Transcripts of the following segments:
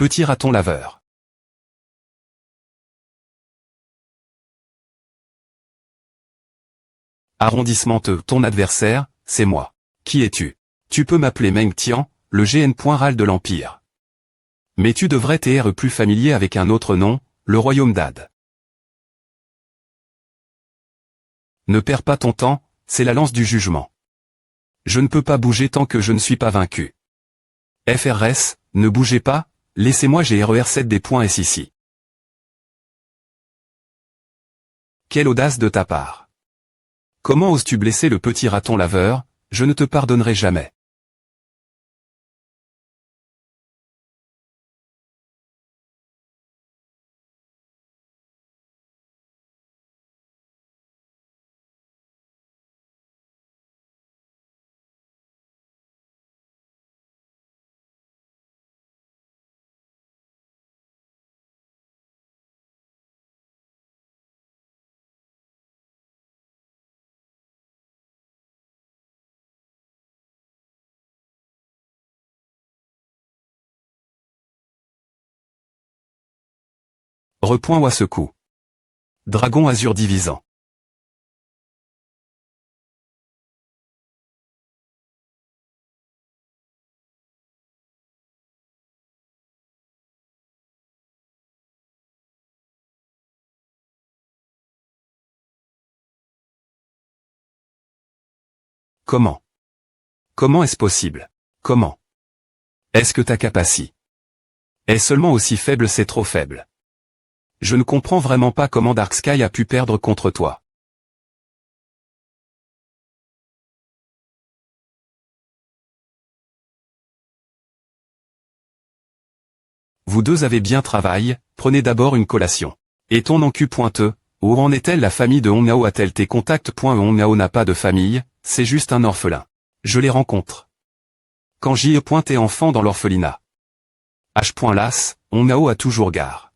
Petit raton laveur. Arrondissement Te, ton adversaire, c'est moi. Qui es-tu? Tu peux m'appeler Meng Tian, le GN. Ral de l'Empire. Mais tu devrais t'être plus familier avec un autre nom, le royaume d'Ad. Ne perds pas ton temps, c'est la lance du jugement. Je ne peux pas bouger tant que je ne suis pas vaincu. FRS, ne bougez pas, laissez-moi GRER7 des points S ici. Quelle audace de ta part. Comment oses-tu blesser le petit raton laveur? Je ne te pardonnerai jamais. Repoint Wassekou. Dragon azur divisant. Comment? Comment est-ce possible? Comment? Est-ce que ta capacité est seulement aussi faible? C'est trop faible. Je ne comprends vraiment pas comment Darksky a pu perdre contre toi. Vous deux avez bien travaillé, prenez d'abord une collation. Et ton encu pointeux, où en est-elle la famille de Hongao? A-t-elle tes contacts? Hongao n'a pas de famille, c'est juste un orphelin. Je les rencontre. Quand j'y ai pointé enfant dans l'orphelinat. H. Hongao a toujours gare.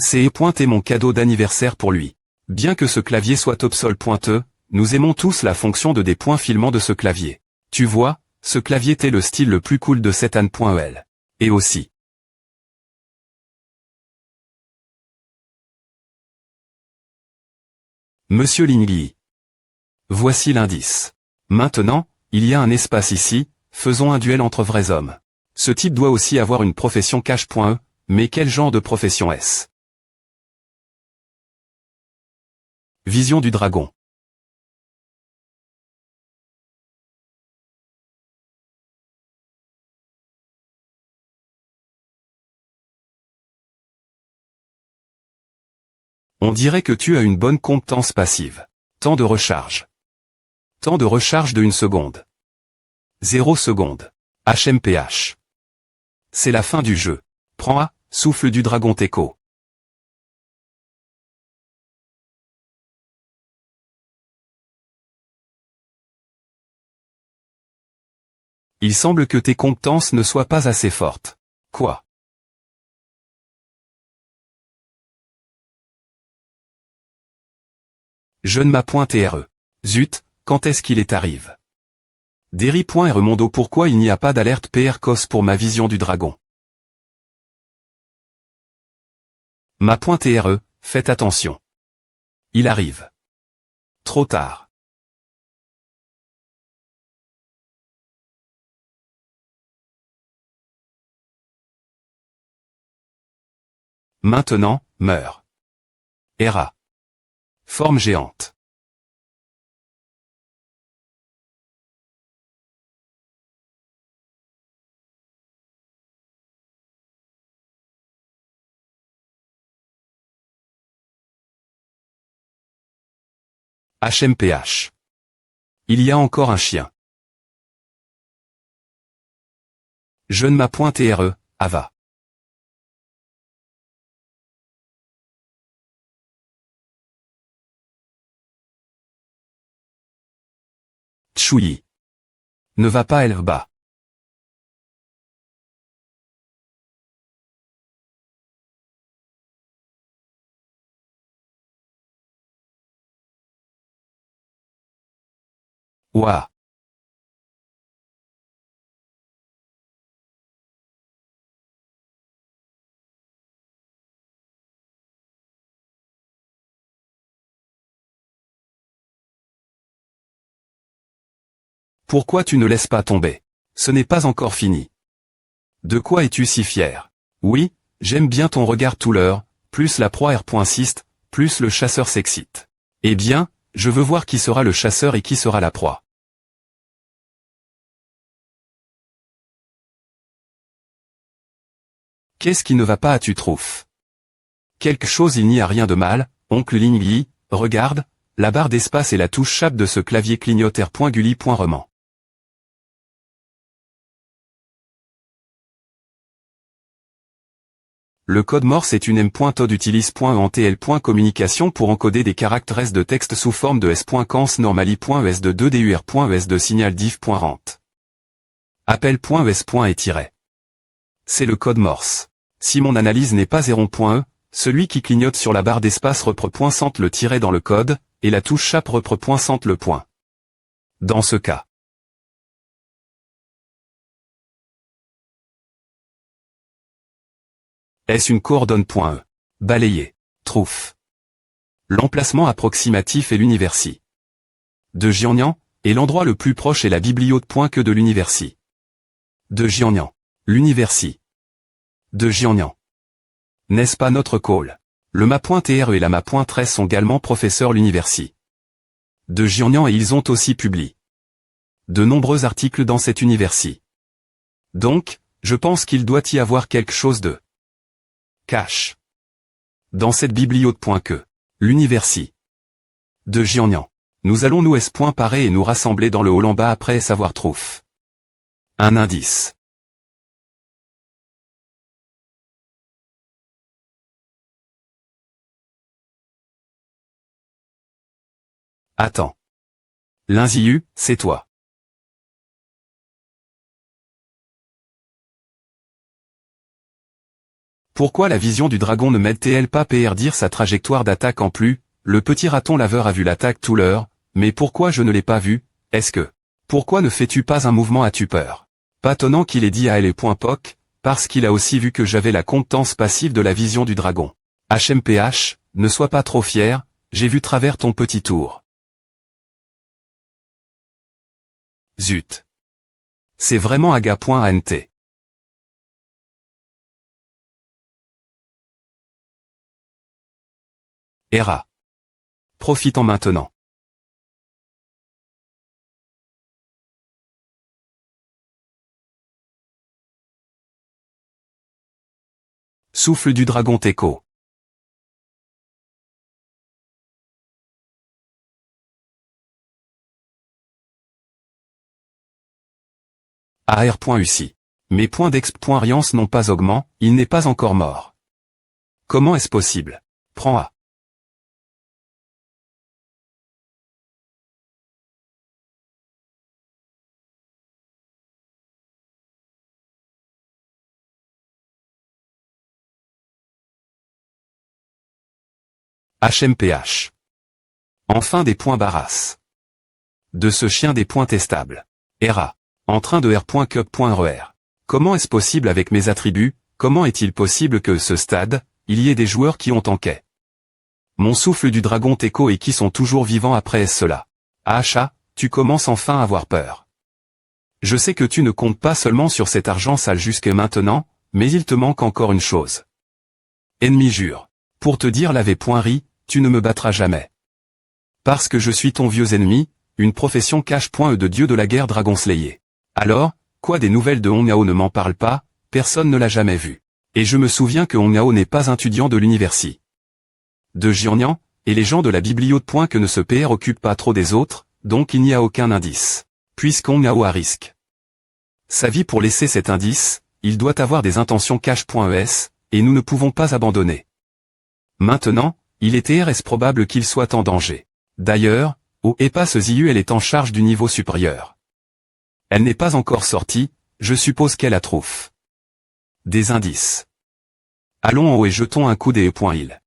C'est pointé mon cadeau d'anniversaire pour lui. Bien que ce clavier soit obsolète pointeux, nous aimons tous la fonction de des points filmants de ce clavier. Tu vois, ce clavier est le style le plus cool de cet An.el. Et aussi. Monsieur Lingyi. Voici l'indice. Maintenant, il y a un espace ici, faisons un duel entre vrais hommes. Ce type doit aussi avoir une profession cache.e, mais quel genre de profession est-ce? Vision du dragon. On dirait que tu as une bonne compétence passive. Temps de recharge. Temps de recharge de 1 seconde. 0 seconde. HMPH. C'est la fin du jeu. Prends A, souffle du dragon Teco. Il semble que tes compétences ne soient pas assez fortes. Quoi? Je ne m'appointe. Zut, quand est-ce qu'il arrive? Derry.Remondo. Pourquoi il n'y a pas d'alerte PRCOS pour ma vision du dragon? Ma.re, faites attention. Il arrive. Trop tard. Maintenant, meurs. Era. Forme géante. HMPH. Il y a encore un chien. Je ne m'appointe. Ava. Tchoui. Ne va pas bas. Ouah. Pourquoi tu ne laisses pas tomber? Ce n'est pas encore fini. De quoi es-tu si fier? Oui, j'aime bien ton regard tout l'heure, plus la proie R.6, plus le chasseur s'excite. Eh bien, je veux voir qui sera le chasseur et qui sera la proie. Qu'est-ce qui ne va pas à tu trouves? Quelque chose il n'y a rien de mal, oncle Lingyi, regarde, la barre d'espace et la touche chape de ce clavier clignote R.Gulli.roman. Le code Morse est une M.TOD utilise.entl.communication pour encoder des caractères de texte sous forme de S.cans normally.es de 2dur.es de signal div.rent. Appel.es. et tiret. C'est le code Morse. Si mon analyse n'est pas zéro.e, celui qui clignote sur la barre d'espace repre.centre le tiret dans le code, et la touche chape repre.centre le point. Dans ce cas. Est-ce une coordonne.e? Balayé. Trouf. L'emplacement approximatif est l'universi de Jiangnan, et l'endroit le plus proche est la bibliothèque de l'universi de Jiangnan. L'universi de Jiangnan. N'est-ce pas notre call? Le ma.re et la ma.13 sont également professeurs l'universi de Jiangnan et ils ont aussi publié de nombreux articles dans cet universi. Donc, je pense qu'il doit y avoir quelque chose de cache dans cette bibliothèque, l'universi de Jiangnan. Nous allons nous parer et nous rassembler dans le hall en bas après savoir trouf. Un indice. Attends. Linziu, c'est toi. Pourquoi la vision du dragon ne m'aide-t-elle pas à dire sa trajectoire d'attaque en plus? Le petit raton laveur a vu l'attaque tout l'heure, mais pourquoi je ne l'ai pas vu? Est-ce que? Pourquoi ne fais-tu pas un mouvement as-tu peur? Pas tonnant qu'il ait dit à L.POC, parce qu'il a aussi vu que j'avais la compétence passive de la vision du dragon. HMPH, ne sois pas trop fier, j'ai vu travers ton petit tour. Zut. C'est vraiment aga.ant. Era. Profitant maintenant. Souffle du dragon Teco. AR.UCI. Mes points d'exp.riance n'ont pas augmenté, il n'est pas encore mort. Comment est-ce possible? Prends A. HMPH. Enfin des points barras. De ce chien des points testables. ERA. En train de R.Cup.RER. Comment est-ce possible avec mes attributs? Comment est-il possible que, ce stade, il y ait des joueurs qui ont enquête? Mon souffle du dragon Teco et qui sont toujours vivants après cela. Acha, tu commences enfin à avoir peur. Je sais que tu ne comptes pas seulement sur cet argent sale jusqu'à maintenant, mais il te manque encore une chose. Ennemi jure. Pour te dire l'ave.ri, tu ne me battras jamais. Parce que je suis ton vieux ennemi, une profession cache.e de dieu de la guerre Dragon Slayer. Alors, quoi des nouvelles de Hong Yao ne m'en parle pas, personne ne l'a jamais vu. Et je me souviens que Hong Yao n'est pas un étudiant de l'université de Jiangnan, et les gens de la bibliothèque ne se préoccupent pas trop des autres, donc il n'y a aucun indice. Puisqu'Hong Yao a risque sa vie pour laisser cet indice, il doit avoir des intentions cache.es, et nous ne pouvons pas abandonner. Maintenant, il est probable qu'il soit en danger. D'ailleurs, ce Ziyu elle est en charge du niveau supérieur. Elle n'est pas encore sortie, je suppose qu'elle a trouvé des indices. Allons en haut et jetons un coup des E.il.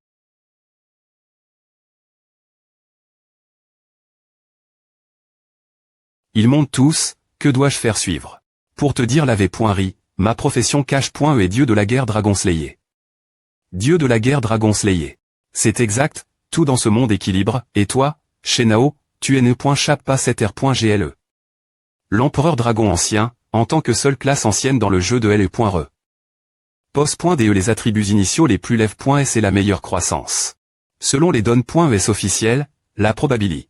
Ils montent tous, que dois-je faire suivre? Pour te dire l'ave.ri, ma profession cache.e est dieu de la guerre Dragon Slayer. Dieu de la guerre Dragon Slayer. C'est exact, tout dans ce monde équilibre, et toi, Shenao, tu es ne.chap pas cet R.gle. L'empereur dragon ancien, en tant que seule classe ancienne dans le jeu de L.E. Pos.DE. Les attributs initiaux les plus lève.S et la meilleure croissance. Selon les données.ES officielles, la probabilité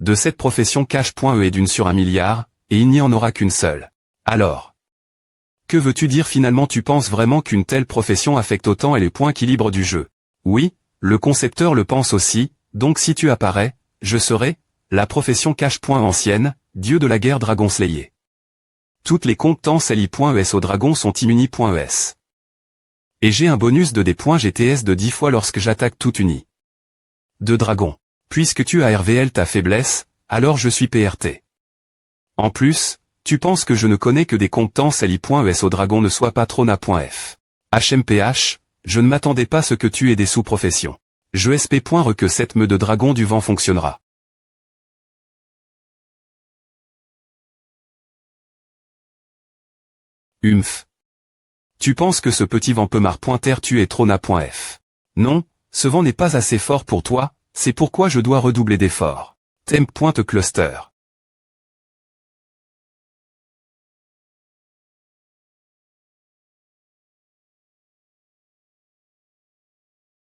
de cette profession cache.E est d'une sur 1 milliard, et il n'y en aura qu'une seule. Alors, que veux-tu dire finalement? Tu penses vraiment qu'une telle profession affecte autant les points équilibre du jeu? Oui, le concepteur le pense aussi, donc si tu apparais, je serai, la profession cache.ancienne, dieu de la guerre Dragon Slayer. Toutes les compétences LI.ES au dragon sont immunis.ES. Et j'ai un bonus de des points GTS de 10 fois lorsque j'attaque toute unie de dragon. Puisque tu as RVL ta faiblesse, alors je suis PRT. En plus, tu penses que je ne connais que des compétences LI.ES au dragon ne soit pas Trona.f. HMPH, je ne m'attendais pas à ce que tu aies des sous-professions. Je SP.re que cette meute de dragon du vent fonctionnera. Humph. Tu penses que ce petit vent peut tu es Trona.f. Non, ce vent n'est pas assez fort pour toi, c'est pourquoi je dois redoubler d'efforts. Temp.cluster.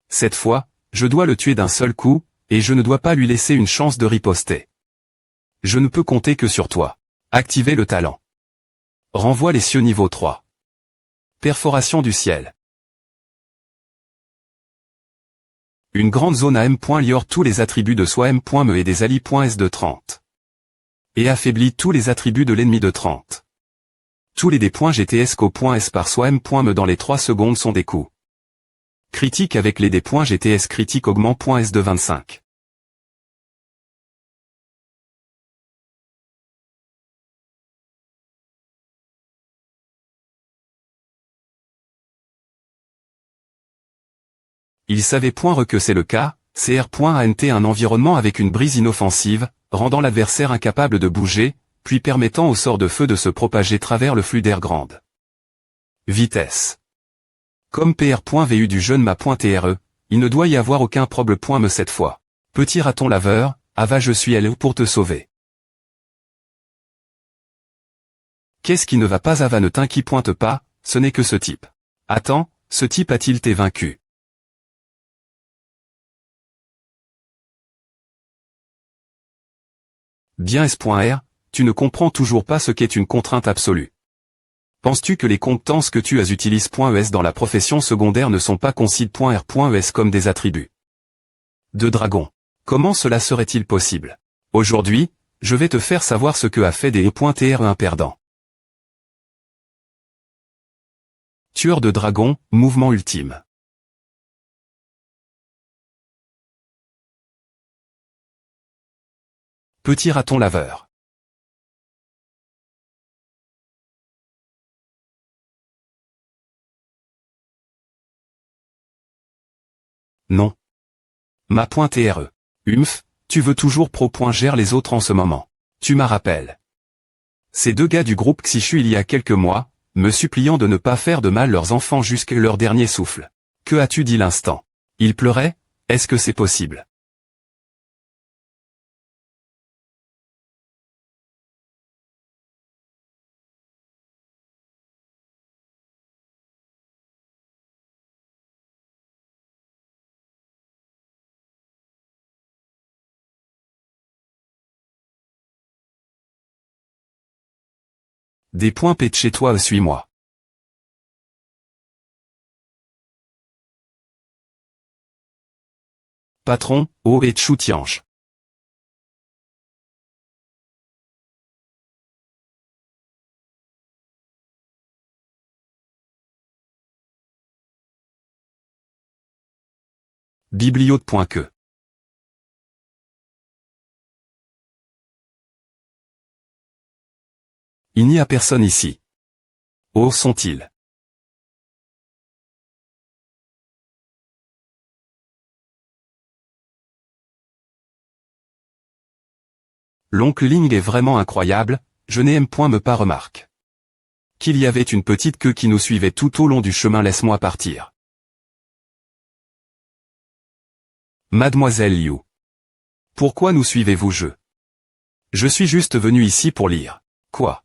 Cette fois, je dois le tuer d'un seul coup, et je ne dois pas lui laisser une chance de riposter. Je ne peux compter que sur toi. Activer le talent. Renvoie les cieux niveau 3. Perforation du ciel. Une grande zone à M.lior tous les attributs de soi M.me et des alliés.s de 30. Et affaiblit tous les attributs de l'ennemi de 30. Tous les D.GTS co.s par soi M.me dans les 3 secondes sont des coups critiques avec les D.GTS critique augment.s de 25. Il savait point que c'est le cas, CR.ANT un environnement avec une brise inoffensive, rendant l'adversaire incapable de bouger, puis permettant au sort de feu de se propager travers le flux d'air grande vitesse. Comme PR.VU du jeune ma.TRE, il ne doit y avoir aucun problème. Cette fois. Petit raton laveur, Ava je suis là pour te sauver. Qu'est-ce qui ne va pas Ava ne t'inquiète pas, ce n'est que ce type. Attends, ce type a-t-il été vaincu? Bien S.R, tu ne comprends toujours pas ce qu'est une contrainte absolue. Penses-tu que les compétences que tu as utilises.es dans la profession secondaire ne sont pas consid.r.es comme des attributs de dragon? Comment cela serait-il possible? Aujourd'hui, je vais te faire savoir ce que a fait des E.TR un perdant. Tueur de dragon, mouvement ultime. Petit raton laveur. Non. Ma.TRE. Humph, tu veux toujours pro.gère les autres en ce moment. Tu m'as rappelles. Ces deux gars du groupe Xichu il y a quelques mois, me suppliant de ne pas faire de mal leurs enfants jusqu'à leur dernier souffle. Que as-tu dit l'instant? Ils pleuraient? Est-ce que c'est possible? Des points P de chez toi suis-moi. Patron, oh et tchou-tiange. Bibliote.que. Il n'y a personne ici. Où sont-ils? L'oncle Ling est vraiment incroyable, je n'aime point me pas remarque. Qu'il y avait une petite queue qui nous suivait tout au long du chemin. Laisse-moi partir. Mademoiselle Liu. Pourquoi nous suivez-vous? Je suis juste venu ici pour lire. Quoi?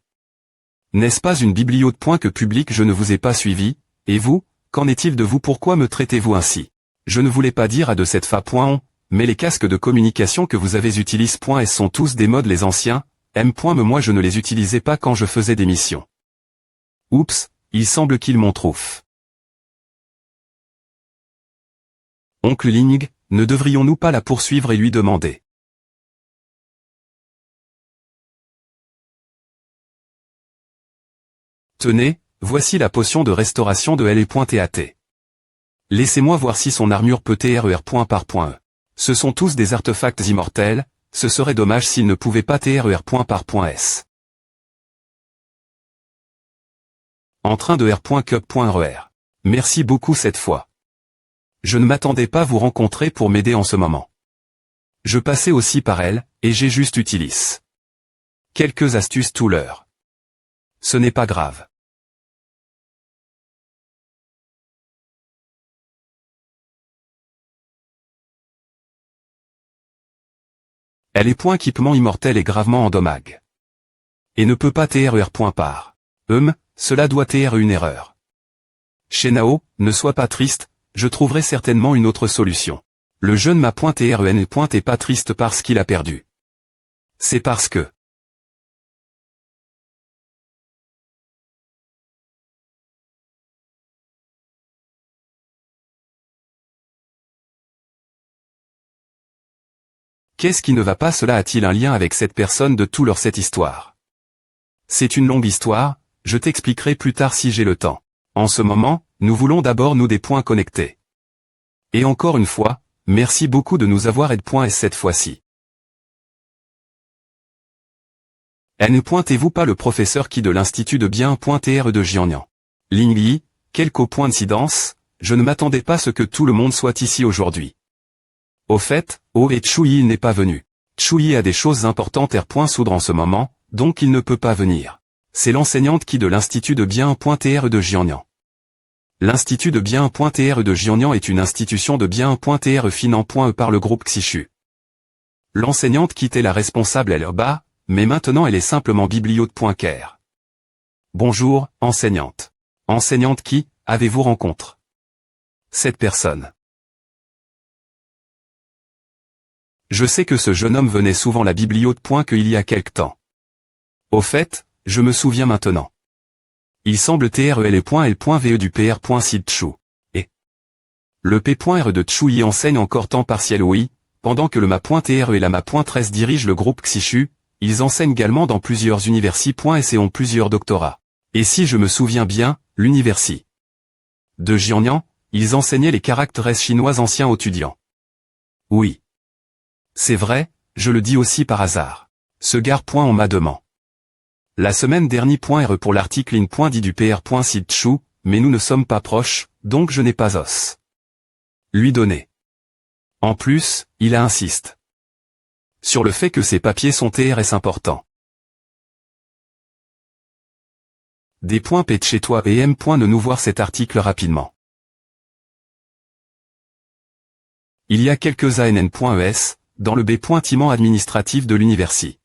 N'est-ce pas une biblio de points que publique? Je ne vous ai pas suivi, et vous, qu'en est-il de vous? Pourquoi me traitez-vous ainsi? Je ne voulais pas dire à de cette fa.on, mais les casques de communication que vous avez utilisent.s sont tous des modes les anciens, m.me moi je ne les utilisais pas quand je faisais des missions. Oups, il semble qu'ils m'ont trouf. Oncle Ling, ne devrions-nous pas la poursuivre et lui demander? Tenez, voici la potion de restauration de L.tat. Laissez-moi voir si son armure peut TRER point par point E. Ce sont tous des artefacts immortels, ce serait dommage s'ils ne pouvaient pas TRER point par point S. En train de R.cup.RER. Merci beaucoup cette fois. Je ne m'attendais pas vous rencontrer pour m'aider en ce moment. Je passais aussi par elle, et j'ai juste utilisé quelques astuces tout l'heure. Ce n'est pas grave. Elle est point équipement immortel et gravement endommage. Et ne peut pas TRER point par. Cela doit être une erreur. Chez Nao, ne sois pas triste, je trouverai certainement une autre solution. Le jeune m'a point TREN et point est pas triste parce qu'il a perdu. C'est parce que. Qu'est-ce qui ne va pas? Cela a-t-il un lien avec cette personne de tout leur cette histoire? C'est une longue histoire, je t'expliquerai plus tard si j'ai le temps. En ce moment, nous voulons d'abord nous des points connectés. Et encore une fois, merci beaucoup de nous avoir aidé.s cette fois-ci. Ne pointez-vous pas le professeur qui de l'Institut de bien.tr de Jiangnan? Ling Yi, quelle coïncidence, je ne m'attendais pas à ce que tout le monde soit ici aujourd'hui. Au fait, et Chuyi n'est pas venu. Chuyi a des choses importantes soudre en ce moment, donc il ne peut pas venir. C'est l'enseignante qui de l'Institut de bien.tr de Jiangnan. L'Institut de bien.tr de Jiangnan est une institution de bien.tr finan.e par le groupe Xishu. L'enseignante qui était la responsable là-bas, mais maintenant elle est simplement bibliote.care. Bonjour, enseignante. Enseignante qui, avez-vous rencontré cette personne? Je sais que ce jeune homme venait souvent à la bibliote. Qu'il y a quelque temps. Au fait, je me souviens maintenant. Il semble TREL.L.VE du PR.Sid Chu. Et le P.R de Chu y enseigne encore temps partiel oui, pendant que le Ma.TRE et la Ma.13 dirigent le groupe Xishu, ils enseignent également dans plusieurs universités.S et ont plusieurs doctorats. Et si je me souviens bien, l'université de Jiangnan, ils enseignaient les caractères chinois anciens aux étudiants. Oui. C'est vrai, je le dis aussi par hasard. Ce gars. On m'a demandé. La semaine dernière. Pour l'article in.dit du PR.Sid Chu, mais nous ne sommes pas proches, donc je n'ai pas os. Lui donner. En plus, il insiste. Sur le fait que ces papiers sont TRS importants. Des points P de chez toi et M. Ne nous voir cet article rapidement. Il y a quelques ANN.ES, dans le B.Timent administratif de l'université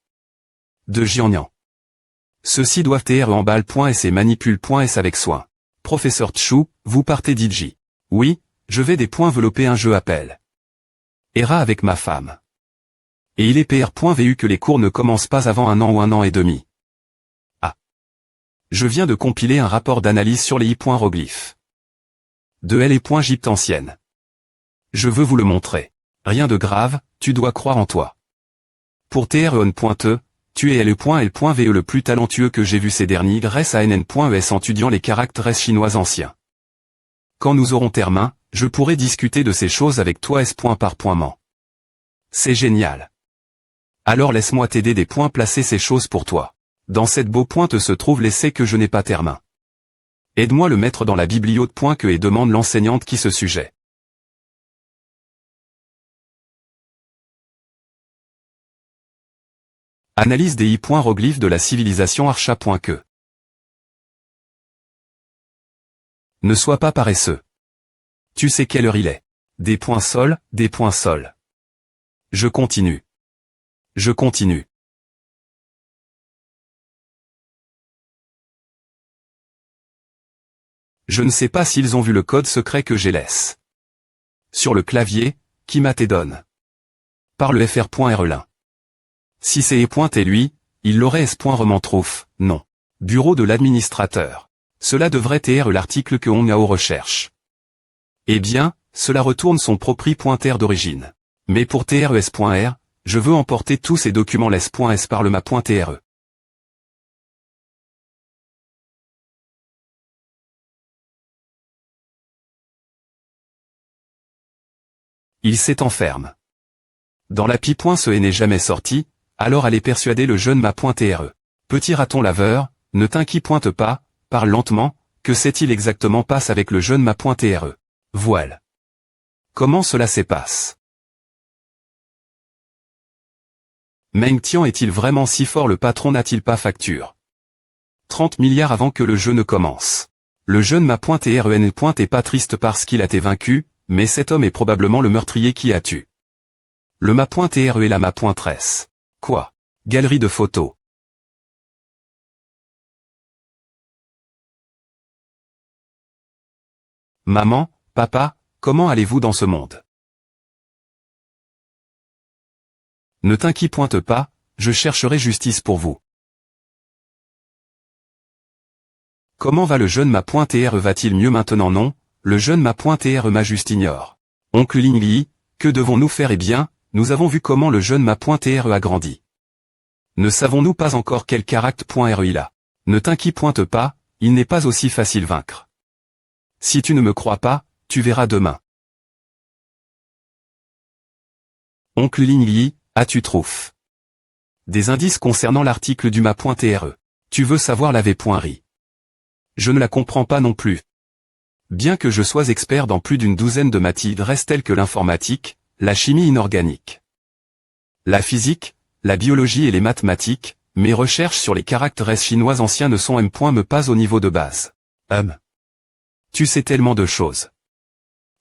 de Jiangnan. Ceux-ci doivent être en balle.s et manipule.s avec soin. Professeur Chu, vous partez d'Iji. Oui, je vais développer un jeu appel. Era avec ma femme. Et il est PR.vu que les cours ne commencent pas avant 1 an ou 1 an et demi. Ah. Je viens de compiler un rapport d'analyse sur les i.roglyphes. De L.Egypte ancienne. Je veux vous le montrer. Rien de grave, tu dois croire en toi. Pour TREN.E, tu es L.L.VE le plus talentueux que j'ai vu ces derniers grâce à NN.ES en étudiant les caractères chinois anciens. Quand nous aurons terminé, je pourrai discuter de ces choses avec toi S.par.ment. C'est génial. Alors laisse-moi t'aider des points placer ces choses pour toi. Dans cette beau pointe se trouve l'essai que je n'ai pas terminé. Aide-moi le mettre dans la bibliote. Que et demande l'enseignante qui ce sujet. Analyse des i.roglyphes de la civilisation Archa.que. Ne sois pas paresseux. Tu sais quelle heure il est. Des points sol, des points sol. Je continue. Je continue. Je ne sais pas s'ils ont vu le code secret que j'ai laisse. Sur le clavier, qui m'a donne. Par le fr.relin. Si c'est et lui, il l'aurait s.remantrouf, non. Bureau de l'administrateur. Cela devrait être l'article que Ongao recherche. Eh bien, cela retourne son propre.r d'origine. Mais pour tres.r, je veux emporter tous ces documents les.s par le ma.tre. Il s'enferme. Dans l'api.ce n'est jamais sorti, alors allez persuader le jeune ma.tre. Petit raton laveur, ne t'inquiète pas, parle lentement, que sait-il exactement passe avec le jeune ma.tre. Voile. Comment cela se passe? Meng Tian est-il vraiment si fort? Le patron n'a-t-il pas facture 30 milliards avant que le jeu ne commence? Le jeune ma.tre est pas triste parce qu'il a été vaincu, mais cet homme est probablement le meurtrier qui a tué. Le ma.tre et la ma.tresse. Quoi? Galerie de photos. Maman, papa, comment allez-vous dans ce monde? Ne t'inquiète pas, je chercherai justice pour vous. Comment va le jeune ma.tre? Va-t-il mieux maintenant? Non, le jeune ma.tre m'a juste ignore. Oncle Lingli, que devons-nous faire? Eh bien, nous avons vu comment le jeune ma.tre a grandi. Ne savons-nous pas encore quel caractère.re il a? Ne t'inquiète pas, il n'est pas aussi facile vaincre. Si tu ne me crois pas, tu verras demain. Oncle Lingli, as-tu trouvé des indices concernant l'article du ma.tre? Tu veux savoir la v.ri? Je ne la comprends pas non plus. Bien que je sois expert dans plus d'une douzaine de matières telles que l'informatique, la chimie inorganique, la physique, la biologie et les mathématiques, mes recherches sur les caractères chinois anciens ne sont me pas au niveau de base. Tu sais tellement de choses.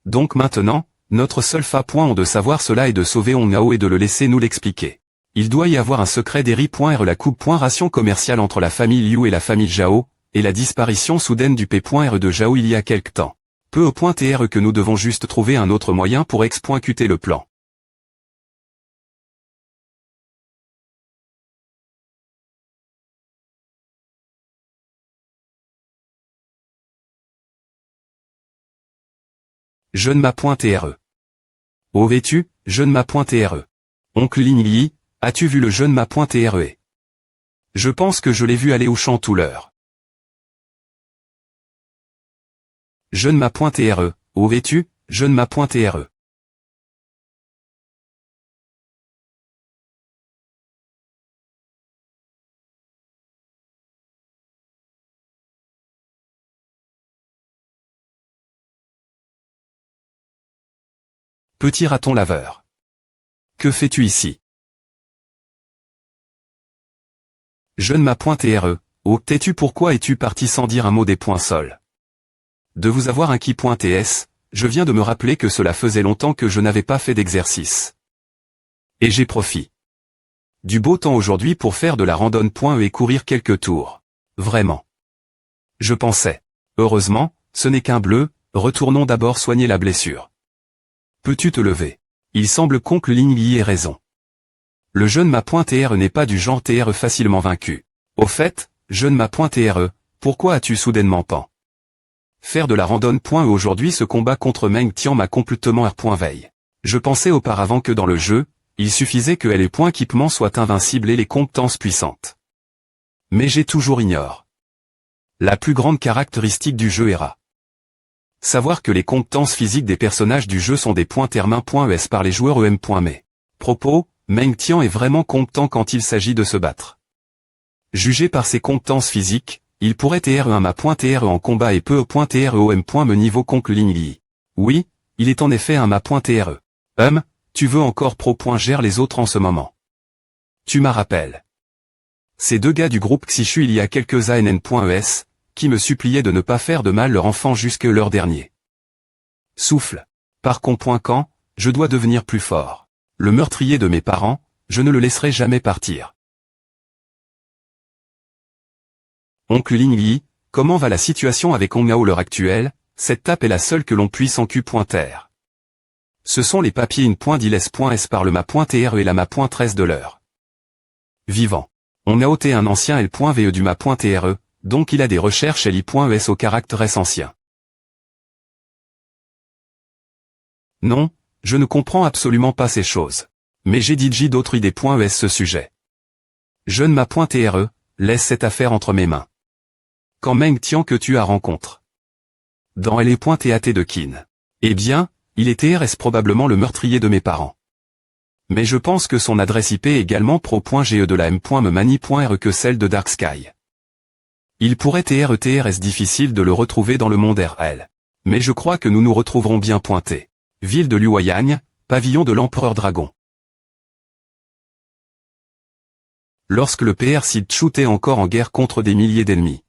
Donc maintenant, notre seul fa.on de savoir cela est de sauver Ongao et de le laisser nous l'expliquer. Il doit y avoir un secret d'Eri.r la coupe.ration commerciale entre la famille Liu et la famille Zhao, et la disparition soudaine du P.R de Zhao il y a quelque temps. Peu au point TR que nous devons juste trouver un autre moyen pour exécuter le plan. Jeune ma.tre. Oh vêtu, jeune ma.tre. Oncle Lingli, as-tu vu le jeune ma.tre? Je pense que je l'ai vu aller au champ tout l'heure. Jeune ma.tre, oh vêtu, jeune ma.tre. Petit raton laveur. Que fais-tu ici? Jeune ma.tre, oh t'es-tu pourquoi es-tu parti sans dire un mot des points sols? De vous avoir inquiet.ts, je viens de me rappeler que cela faisait longtemps que je n'avais pas fait d'exercice. Et j'ai profité du beau temps aujourd'hui pour faire de la randonne.e et courir quelques tours. Vraiment. Je pensais. Heureusement, ce n'est qu'un bleu, retournons d'abord soigner la blessure. Peux-tu te lever? Il semble qu'oncle Lingli ait raison. Le jeune ma.tre n'est pas du genre TR facilement vaincu. Au fait, jeune ma.tre, pourquoi as-tu soudainement pan? Faire de la randonne.e aujourd'hui ce combat contre Meng Tian m'a complètement r.veille. Je pensais auparavant que dans le jeu, il suffisait que les points équipement soient invincibles et les compétences puissantes. Mais j'ai toujours ignore. La plus grande caractéristique du jeu est savoir que les compétences physiques des personnages du jeu sont des points termain.es par les joueurs em.me. Propos, Meng Tian est vraiment compétent quand il s'agit de se battre. Jugé par ses compétences physiques, il pourrait TR1 ma.tre en combat et peu au.tre om.me niveau conque Lingli. Oui, il est en effet un ma.tre. Tu veux encore gère les autres en ce moment. Tu m'as rappelé. Ces deux gars du groupe Xichu il y a quelques ann.es, qui me suppliaient de ne pas faire de mal leur enfant jusque l'heure dernier. Souffle. Par quand, je dois devenir plus fort. Le meurtrier de mes parents, je ne le laisserai jamais partir. Oncle Lingli, comment va la situation avec Hongao l'heure actuelle? Cette tape est la seule que l'on puisse en Q.R. Ce sont les papiers in.diles.s par le ma.tre et la ma.13 de l'heure. Vivant. Hongao est un ancien L.ve du ma.tre, donc il a des recherches li.es au caractère ancien. Non, je ne comprends absolument pas ces choses. Mais j'ai dit d'autres idées.es ce sujet. Jeune ma.tre, laisse cette affaire entre mes mains. Quand Meng Tian que tu as rencontre. Dans L.tat de Qin. Eh bien, il est TRS probablement le meurtrier de mes parents. Mais je pense que son adresse IP est également pro.ge de la m.memani.re que celle de Dark Sky. Il pourrait TRS difficile de le retrouver dans le monde RL. Mais je crois que nous nous retrouverons bien pointés. Ville de Luoyang, pavillon de l'Empereur Dragon. Lorsque le PR Sid Chu était encore en guerre contre des milliers d'ennemis.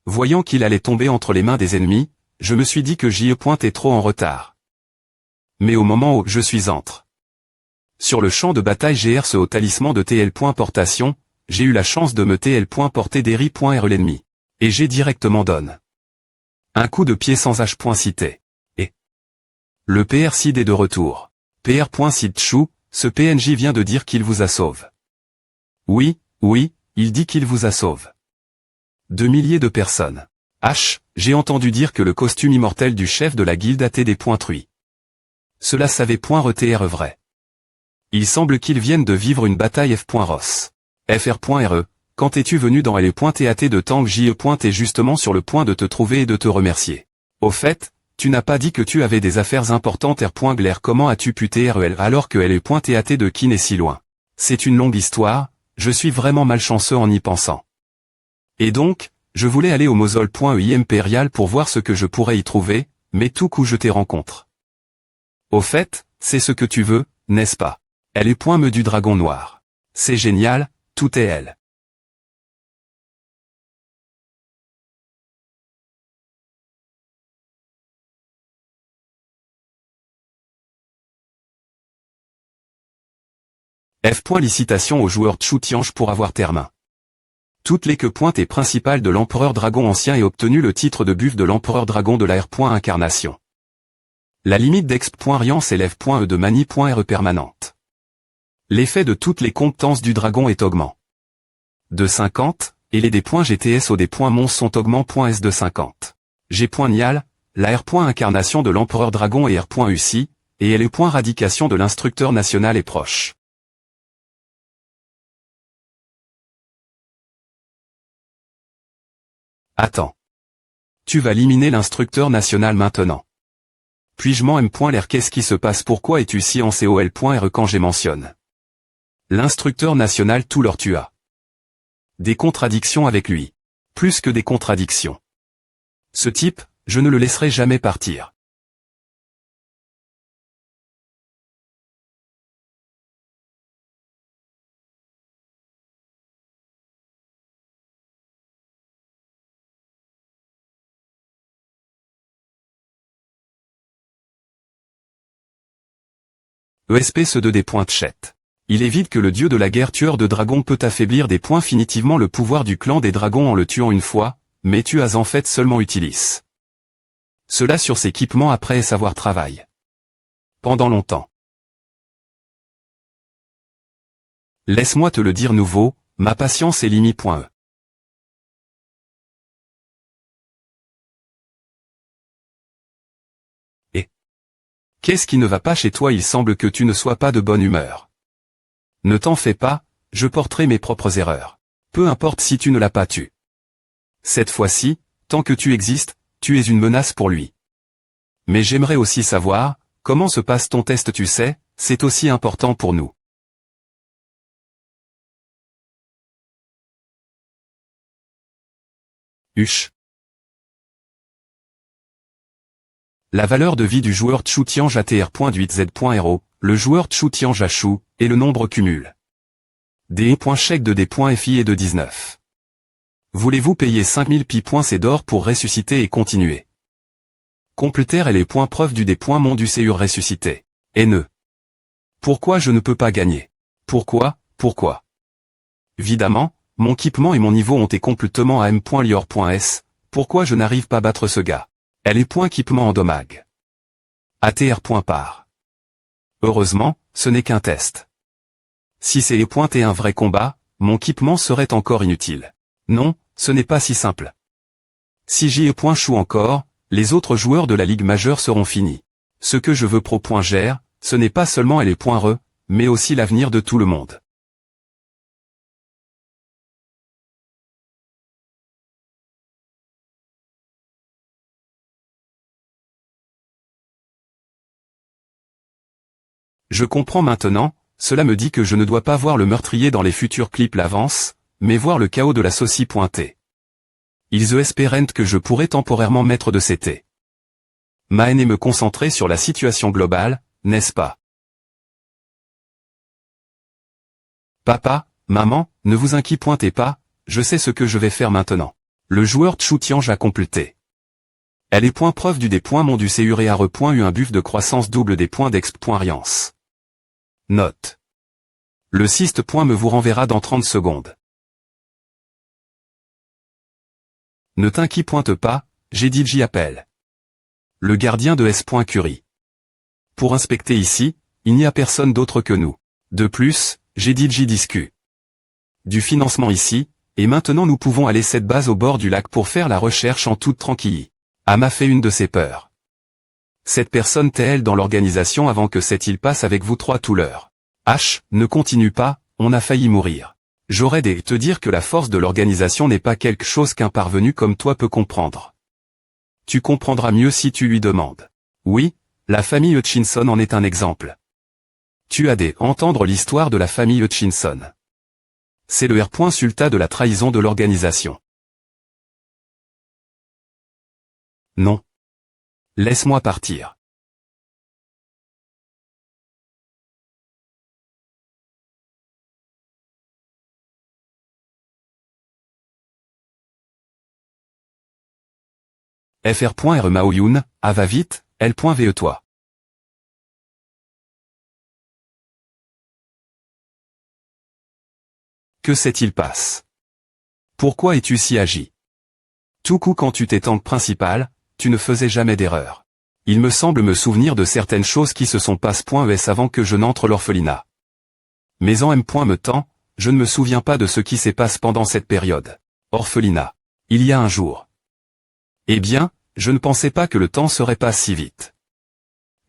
Voyant qu'il allait tomber entre les mains des ennemis, je me suis dit que JE est trop en retard. Mais au moment où je suis sur le champ de bataille GR au talisman de TL. Portation, j'ai eu la chance de me TL. Porter Derry.re l'ennemi. Et j'ai directement donne un coup de pied sans H. Cité. Et le PR Sid est de retour. PR. Sid Chu, ce PNJ vient de dire qu'il vous a sauvé. Oui, il dit qu'il vous a sauvé. De milliers de personnes. J'ai entendu dire que le costume immortel du chef de la guilde a été des pointruits. Cela savait .retr vrai. Il semble qu'ils viennent de vivre une bataille F.Ross. Fr.re, quand es-tu venu dans L.tat de tant que JE. Est justement sur le point de te trouver et de te remercier. Au fait, tu n'as pas dit que tu avais des affaires importantes R.Glaire. Comment as-tu pu TREL alors que L.tat de Qin est si loin? C'est une longue histoire, je suis vraiment malchanceux en y pensant. Et donc, je voulais aller au Mosole.ei impérial pour voir ce que je pourrais y trouver, mais tout coup je t'ai rencontre. Au fait, c'est ce que tu veux, n'est-ce pas? Elle est me du dragon noir. C'est génial, tout est elle. F. Licitation au joueur Chu Tiange pour avoir termain. Toutes les que pointe et principales de l'empereur dragon ancien et obtenu le titre de buff de l'empereur dragon de la R. Incarnation. La limite d'exp.rian s'élève .e de mani.re permanente. L'effet de toutes les compétences du dragon est augment. De 50, et les D.GTS au D.Mons sont augment.s de 50. G.Nial, la R. Incarnation de l'empereur dragon et R.UCI, et elle est radication de l'instructeur national est proche. Attends. Tu vas éliminer l'instructeur national maintenant. Puis-je m'en m.l'air qu'est-ce qui se passe pourquoi es-tu si en COL.re quand j'ai mentionne l'instructeur national tout leur tu as. Des contradictions avec lui. Plus que des contradictions. Ce type, je ne le laisserai jamais partir. ESP ce de des points de chat. Il évite que le dieu de la guerre tueur de dragons peut affaiblir des points finitivement le pouvoir du clan des dragons en le tuant une fois, mais tu as en fait seulement utilisé cela sur ses équipements après savoir travail. Pendant longtemps. Laisse-moi te le dire nouveau, ma patience est limite.e. Et qu'est-ce qui ne va pas chez toi? Il semble que tu ne sois pas de bonne humeur. Ne t'en fais pas, je porterai mes propres erreurs. Peu importe si tu ne l'as pas tué. Cette fois-ci, tant que tu existes, tu es une menace pour lui. Mais j'aimerais aussi savoir, comment se passe ton test tu sais, c'est aussi important pour nous. La valeur de vie du joueur Chu Tiange ATR.8Z.RO, le joueur Chu Tiange a Chu, et le nombre cumule. Chèque de D.FI et de 19. Voulez-vous payer 5000 pi.C d'or pour ressusciter et continuer? Compléter et les points preuve du D.Mon du Séur ressuscité. Haineux. Pourquoi je ne peux pas gagner? Pourquoi? Évidemment, mon équipement et mon niveau ont été complètement à M.Lior.S, Pourquoi je n'arrive pas à battre ce gars? Elle est point équipement en dommage. ATR point part. Heureusement, ce n'est qu'un test. Si c'est pointé un vrai combat, mon équipement serait encore inutile. Non, ce n'est pas si simple. Si j'y point choue encore, les autres joueurs de la Ligue majeure seront finis. Ce que je veux pro point gère, ce n'est pas seulement elle est point re, mais aussi l'avenir de tout le monde. Je comprends maintenant, cela me dit que je ne dois pas voir le meurtrier dans les futurs clips l'avance, mais voir le chaos de la saucie pointée. Ils espèrent que je pourrais temporairement mettre de CT. Ma haine et me concentrer sur la situation globale, n'est-ce pas? Papa, maman, ne vous inquiétez pas, je sais ce que je vais faire maintenant. Le joueur Tchou Tiange a complété. Elle est point preuve du des points mon du CUR et a repoint eu un buff de croissance double des points d'exp.riance. Note. Le 6 point me vous renverra dans 30 secondes. Ne t'inquiète pas, j'ai dit j'y appelle. Le gardien de S.Curie. Pour inspecter ici, il n'y a personne d'autre que nous. De plus, j'ai dit j'y discu. Du financement ici, et maintenant nous pouvons aller cette base au bord du lac pour faire la recherche en toute tranquillité. M'a fait une de ses peurs. Cette personne t'est-elle dans l'organisation avant que cette île passe avec vous trois tout l'heure? H, ne continue pas, on a failli mourir. J'aurais dû te dire que la force de l'organisation n'est pas quelque chose qu'un parvenu comme toi peut comprendre. Tu comprendras mieux si tu lui demandes. Oui, la famille Hutchinson en est un exemple. Tu as dû entendre l'histoire de la famille Hutchinson. C'est le R.sulta de la trahison de l'organisation. Non. Laisse-moi partir. Fr.R Maoyun, va vite, L.ve toi. Que s'est-il passe? Pourquoi es-tu si agi? Tout coup quand tu t'es tank principal, tu ne faisais jamais d'erreur. Il me semble me souvenir de certaines choses qui se sont passées.es avant que je n'entre l'orphelinat. Mais en me temps, je ne me souviens pas de ce qui s'est passé pendant cette période. Orphelinat. Il y a un jour. Eh bien, je ne pensais pas que le temps serait pas si vite.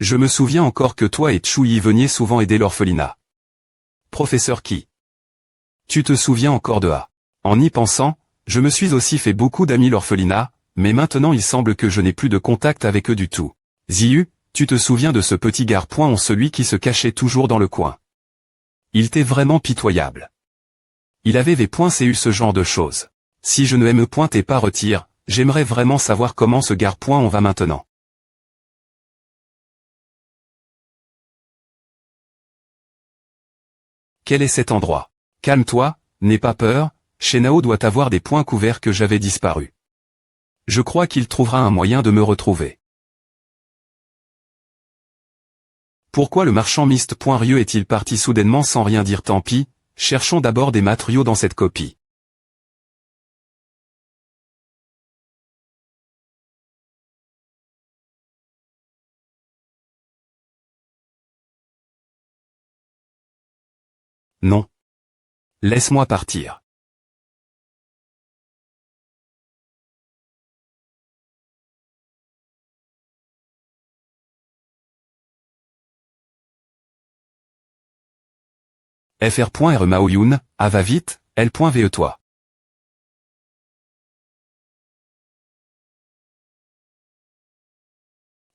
Je me souviens encore que toi et Tchou y veniez souvent aider l'orphelinat. Professeur qui? Tu te souviens encore de A. En y pensant, je me suis aussi fait beaucoup d'amis l'orphelinat, mais maintenant il semble que je n'ai plus de contact avec eux du tout. Ziyu, tu te souviens de ce petit gars celui qui se cachait toujours dans le coin. Il était vraiment pitoyable. Il avait des eu ce genre de choses. Si je ne me pointais pas retire, j'aimerais vraiment savoir comment ce gars on va maintenant. Quel est cet endroit? Calme-toi, n'aie pas peur, Shenao doit avoir des points couverts que j'avais disparu. Je crois qu'il trouvera un moyen de me retrouver. Pourquoi le marchand Mist.Rieu est-il parti soudainement sans rien dire? Tant pis, cherchons d'abord des matériaux dans cette copie. Non. Laisse-moi partir. Fr.R Maoyun, va vite, L.ve toi.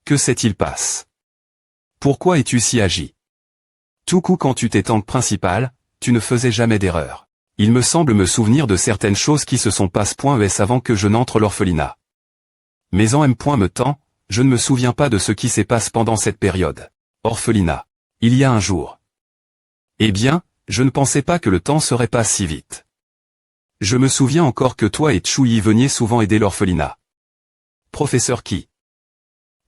Que s'est-il passe? Pourquoi es-tu si agi? Tout coup quand tu t'es tank principal, tu ne faisais jamais d'erreur. Il me semble me souvenir de certaines choses qui se sont passées.es avant que je n'entre l'orphelinat. Mais en me temps, je ne me souviens pas de ce qui s'est passé pendant cette période. Orphelinat. Il y a un jour. Eh bien, je ne pensais pas que le temps serait pas si vite. Je me souviens encore que toi et Tchou y veniez souvent aider l'orphelinat. Professeur qui?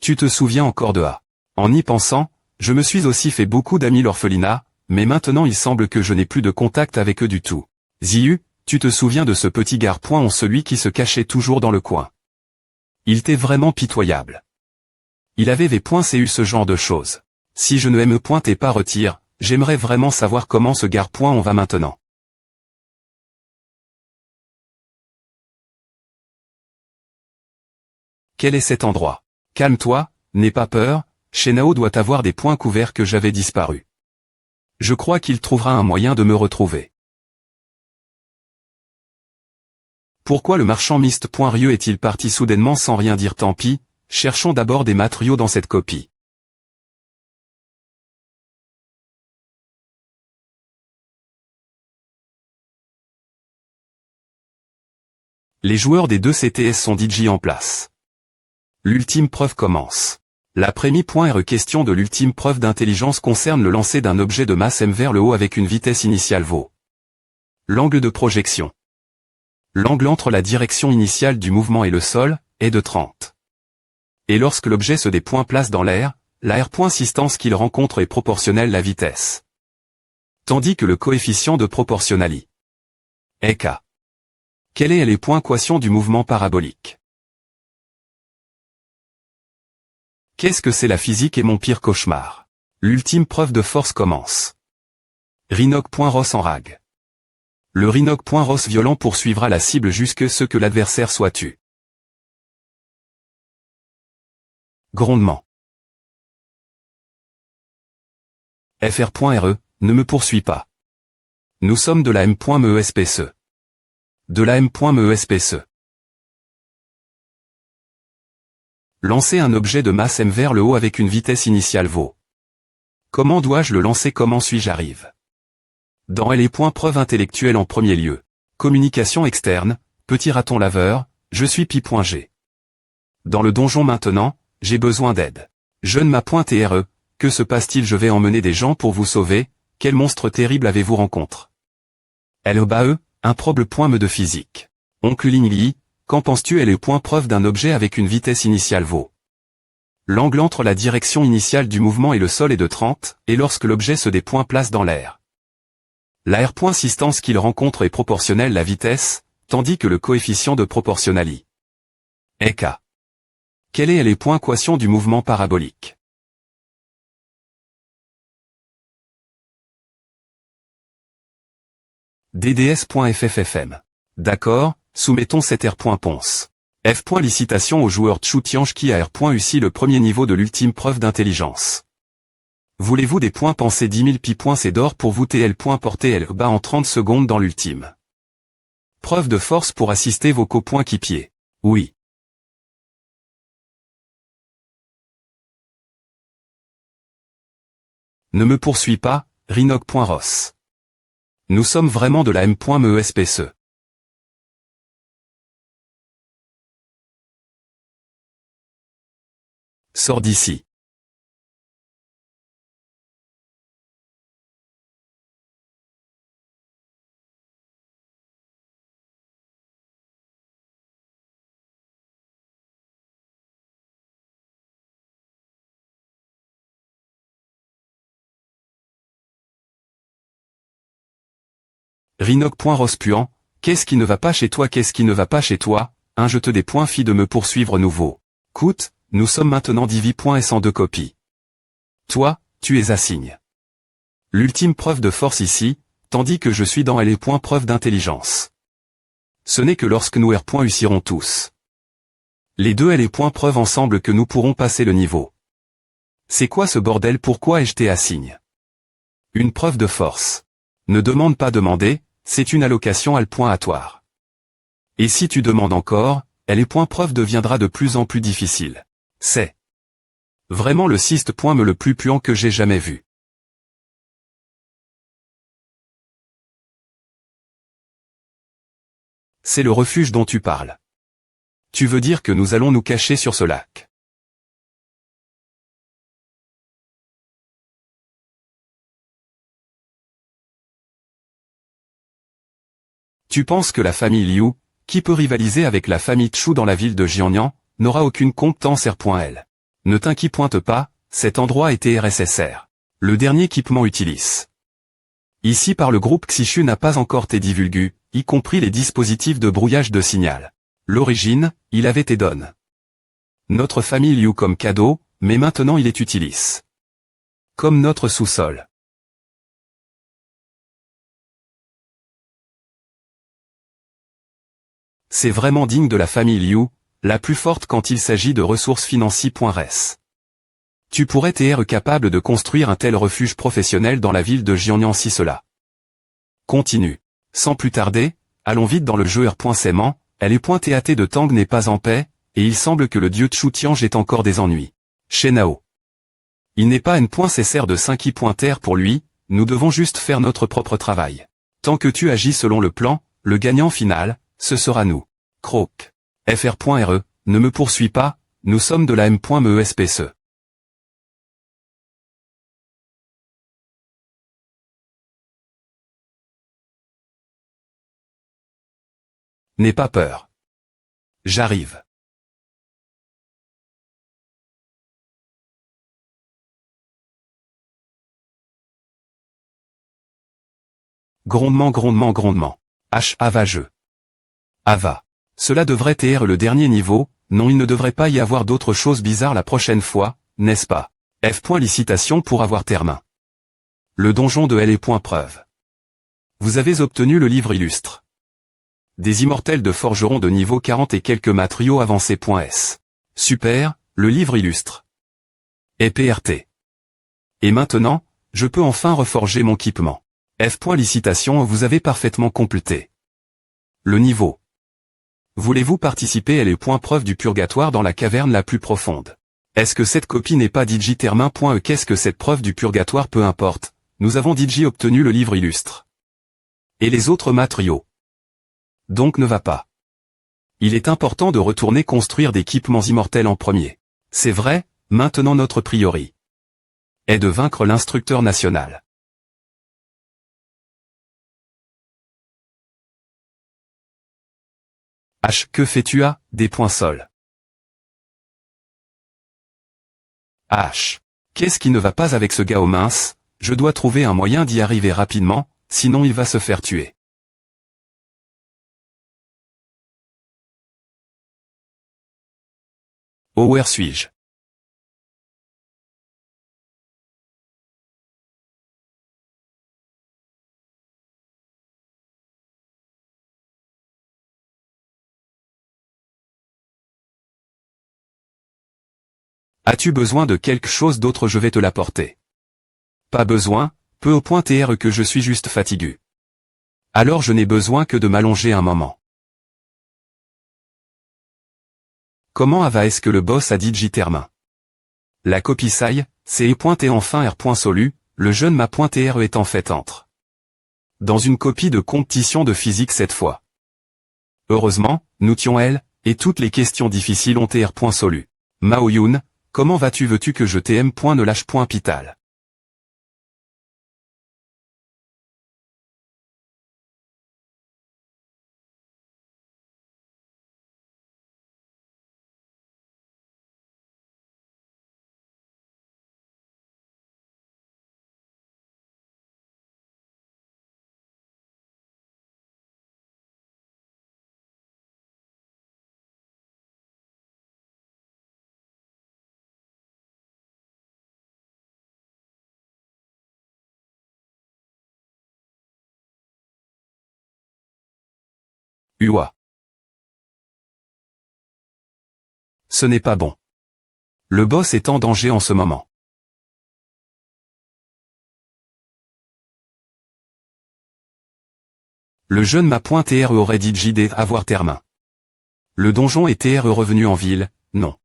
Tu te souviens encore de A. En y pensant, je me suis aussi fait beaucoup d'amis l'orphelinat, mais maintenant il semble que je n'ai plus de contact avec eux du tout. Ziyu, tu te souviens de ce petit gars celui qui se cachait toujours dans le coin. Il t'est vraiment pitoyable. Il avait v.cu ce genre de choses. Si je ne aime point et pas retire, j'aimerais vraiment savoir comment ce gare point on va maintenant. Quel est cet endroit? Calme-toi, n'aie pas peur, Shenao doit avoir des points couverts que j'avais disparu. Je crois qu'il trouvera un moyen de me retrouver. Pourquoi le marchand Mist.Ryu est-il parti soudainement sans rien dire? Tant pis, cherchons d'abord des matériaux dans cette copie. Les joueurs des deux CTS sont DJ en place. L'ultime preuve commence. La Prémi.re question de l'ultime preuve d'intelligence concerne le lancer d'un objet de masse m vers le haut avec une vitesse initiale v. L'angle de projection. L'angle entre la direction initiale du mouvement et le sol est de 30. Et lorsque l'objet se déplace dans l'air, la r.assistance qu'il rencontre est proportionnelle à la vitesse. Tandis que le coefficient de proportionnalité est k. Quelle est l'équation du mouvement parabolique? Qu'est-ce que c'est la physique est mon pire cauchemar? L'ultime preuve de force commence. Rhinoc.Ross en rag. Le Rhinoc.Ross violent poursuivra la cible jusque ce que l'adversaire soit tué. Grondement. Fr.re, ne me poursuis pas. Nous sommes de la M.MESPCE. De la M.MESPCE. Lancer un objet de masse m vers le haut avec une vitesse initiale v. Comment dois-je le lancer? Comment suis-je arrive? Dans les points preuve intellectuelle en premier lieu. Communication externe, petit raton laveur, je suis pi.g. Dans le donjon maintenant, j'ai besoin d'aide. Jeune ma pointe et re, que se passe-t-il? Je vais emmener des gens pour vous sauver, quel monstre terrible avez-vous rencontre? LEBAE, improbe point me de physique. Oncle Lingli, qu'en penses-tu? Elle est point preuve d'un objet avec une vitesse initiale v. L'angle entre la direction initiale du mouvement et le sol est de 30, et lorsque l'objet se déplace dans l'air. La r.assistance qu'il rencontre est proportionnelle à la vitesse, tandis que le coefficient de proportionnalité est k. Quelle est l'équation du mouvement parabolique? DDS.FFFM. D'accord, soumettons cette r.ponce. F. Licitation au joueur Chu Tiange qui a R.ussi le premier niveau de l'ultime preuve d'intelligence. Voulez-vous des points? Pensez 10 000 pi. C'est d'or pour vous. TL. Portez L bas en 30 secondes dans l'ultime preuve de force pour assister vos copoinquipiers. Oui. Ne me poursuis pas, Rhinoc.Ross. Nous sommes vraiment de la M.MESPCE. Sors d'ici. Rhinoc.Ross puant, qu'est-ce qui ne va pas chez toi? Qu'est-ce qui ne va pas chez toi? Je te des points fi de me poursuivre nouveau. Coûte, nous sommes maintenant divi.s en 2 copies. Toi, tu es assigne. L'ultime preuve de force ici, tandis que je suis dans les points preuve d'intelligence. Ce n'est que lorsque nous r.ussirons tous les deux et les points preuve ensemble que nous pourrons passer le niveau. C'est quoi ce bordel? Pourquoi ai-je été assigne? Une preuve de force. Ne demande pas demander, c'est une allocation aléatoire. Et si tu demandes encore, les points preuve deviendra de plus en plus difficile. C'est vraiment le siste point me le plus puant que j'ai jamais vu. C'est le refuge dont tu parles. Tu veux dire que nous allons nous cacher sur ce lac? Tu penses que la famille Liu, qui peut rivaliser avec la famille Chu dans la ville de Jiangnan, n'aura aucune compétence R.L. Ne t'inquiète pas, cet endroit était RSSR. Le dernier équipement utilise. Ici par le groupe Xichu n'a pas encore été divulgué, y compris les dispositifs de brouillage de signal. L'origine, il avait été donne. Notre famille Liu comme cadeau, mais maintenant il est utilis. Comme notre sous-sol. C'est vraiment digne de la famille Liu, la plus forte quand il s'agit de ressources financières. Tu pourrais être capable de construire un tel refuge professionnel dans la ville de Jiangnan si cela. Continue. Sans plus tarder, allons vite dans le jeu R.Saiman, L.TAT de Tang n'est pas en paix, et il semble que le dieu Chu Tiange ait encore des ennuis. Chez Nao. Il n'est pas N.CSR de 5i.R pour lui, nous devons juste faire notre propre travail. Tant que tu agis selon le plan, le gagnant final, ce sera nous. Croc. FR.RE, ne me poursuis pas, nous sommes de la M.MESPSE. N'aie pas peur. J'arrive. Grondement grondement grondement. Avageux. Ava. Cela devrait être le dernier niveau, non il ne devrait pas y avoir d'autre chose bizarre la prochaine fois, n'est-ce pas? Licitation pour avoir termin. Le donjon de L. Preuve. Vous avez obtenu le livre illustre. Des immortels de forgerons de niveau 40 et quelques matériaux avancés. S. Super, le livre illustre. Et PRT. Et maintenant, je peux enfin reforger mon équipement. Licitation vous avez parfaitement complété. Le niveau. Voulez-vous participer à les preuves du purgatoire dans la caverne la plus profonde? Est-ce que cette copie n'est pas digitermin.e? Qu'est-ce que cette preuve du purgatoire? Peu importe, nous avons obtenu le livre illustre. Et les autres matériaux. Donc ne va pas. Il est important de retourner construire des équipements immortels en premier. C'est vrai, maintenant notre priori est de vaincre l'instructeur national. Que fais-tu à des points sols? Qu'est-ce qui ne va pas avec ce gars au mince? Je dois trouver un moyen d'y arriver rapidement, sinon il va se faire tuer. Oh where suis-je? As-tu besoin de quelque chose d'autre? Je vais te l'apporter. Pas besoin, peu au point que je suis juste fatigué. Alors je n'ai besoin que de m'allonger un moment. Comment est-ce que le boss a dit Termin? La copie saille, c'est et enfin R.solu, le jeune m'a.R est en fait entre. Dans une copie de compétition de physique cette fois. Heureusement, nous tions elle, et toutes les questions difficiles ont R.solu. Mao Yun, comment vas-tu? Veux-tu que je t'aime? Ne lâche point Pital. Ua. Ce n'est pas bon. Le boss est en danger en ce moment. Le jeune m'a.R aurait dit JD avoir termin. Le donjon est revenu en ville, non.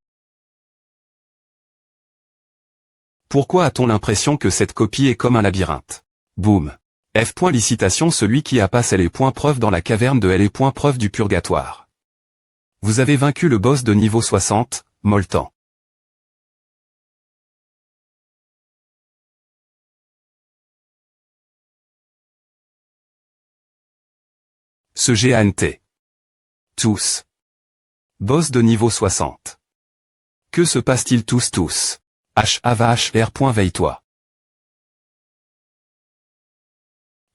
Pourquoi a-t-on l'impression que cette copie est comme un labyrinthe? Boum. Licitation celui qui a passé les preuves dans la caverne de L. Preuve du purgatoire. Vous avez vaincu le boss de niveau 60, Moltan. Ce GANT. Tous. Boss de niveau 60. Que se passe-t-il tous? HAVHR. Veille-toi.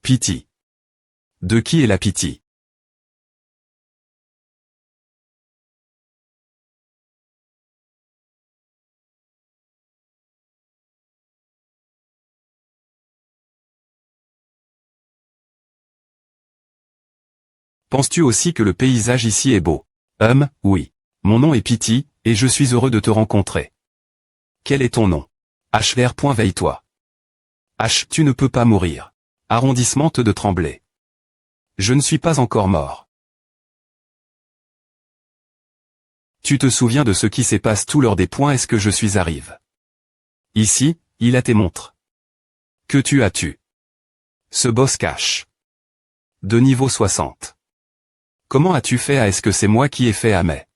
Pity. De qui est la pity? Penses-tu aussi que le paysage ici est beau? Oui. Mon nom est Pity, et je suis heureux de te rencontrer. Quel est ton nom? Ashler. Veille-toi. H. Tu ne peux pas mourir. Arrondissement de Tremblay. Je ne suis pas encore mort. Tu te souviens de ce qui s'est passé tout lors des points est-ce que je suis arrive? Ici, il a tes montres. Que tu as-tu? Ce boss cache. De niveau 60. Comment as-tu fait à est-ce que c'est moi qui ai fait à mais?